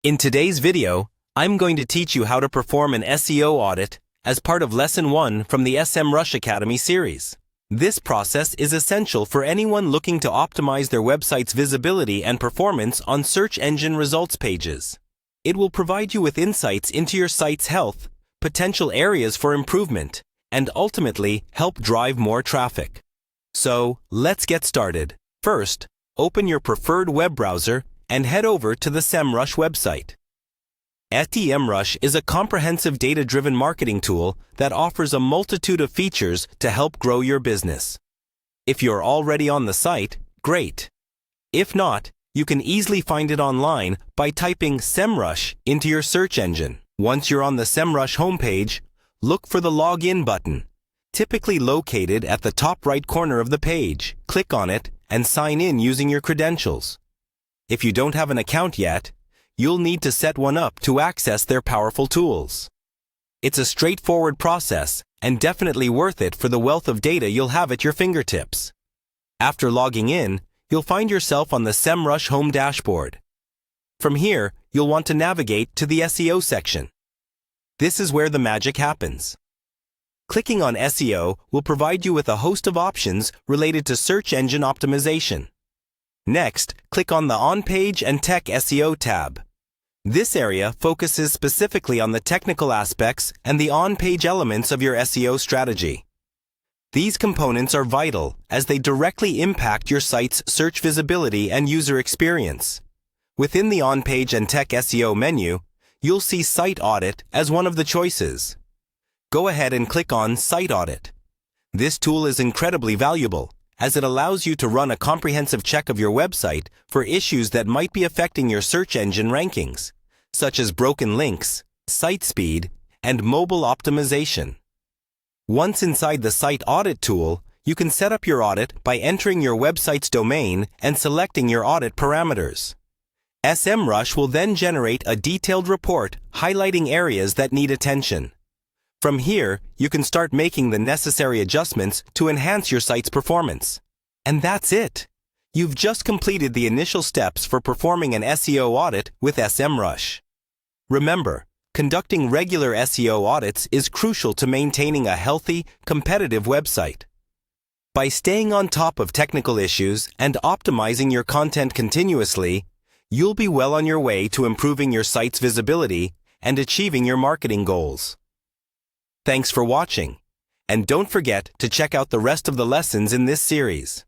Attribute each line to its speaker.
Speaker 1: In today's video, I'm going to teach you how to perform an SEO audit as part of Lesson 1 from the Semrush Academy series. This process is essential for anyone looking to optimize their website's visibility and performance on search engine results pages. It will provide you with insights into your site's health, potential areas for improvement, and ultimately help drive more traffic. So, let's get started. First, open your preferred web browser and head over to the Semrush website. Semrush is a comprehensive data-driven marketing tool that offers a multitude of features to help grow your business. If you're already on the site, great. If not, you can easily find it online by typing Semrush into your search engine. Once you're on the Semrush homepage, look for the Login button, typically located at the top right corner of the page. Click on it and sign in using your credentials. If you don't have an account yet, you'll need to set one up to access their powerful tools. It's a straightforward process and definitely worth it for the wealth of data you'll have at your fingertips. After logging in, you'll find yourself on the Semrush home dashboard. From here, you'll want to navigate to the SEO section. This is where the magic happens. Clicking on SEO will provide you with a host of options related to search engine optimization. Next, click on the On-Page and Tech SEO tab. This area focuses specifically on the technical aspects and the on-page elements of your SEO strategy. These components are vital as they directly impact your site's search visibility and user experience. Within the On-Page and Tech SEO menu, you'll see Site Audit as one of the choices. Go ahead and click on Site Audit. This tool is incredibly valuable, as it allows you to run a comprehensive check of your website for issues that might be affecting your search engine rankings, such as broken links, site speed, and mobile optimization. Once inside the Site Audit tool, you can set up your audit by entering your website's domain and selecting your audit parameters. Semrush will then generate a detailed report highlighting areas that need attention. From here, you can start making the necessary adjustments to enhance your site's performance. And that's it. You've just completed the initial steps for performing an SEO audit with Semrush. Remember, conducting regular SEO audits is crucial to maintaining a healthy, competitive website. By staying on top of technical issues and optimizing your content continuously, you'll be well on your way to improving your site's visibility and achieving your marketing goals. Thanks for watching, and don't forget to check out the rest of the lessons in this series.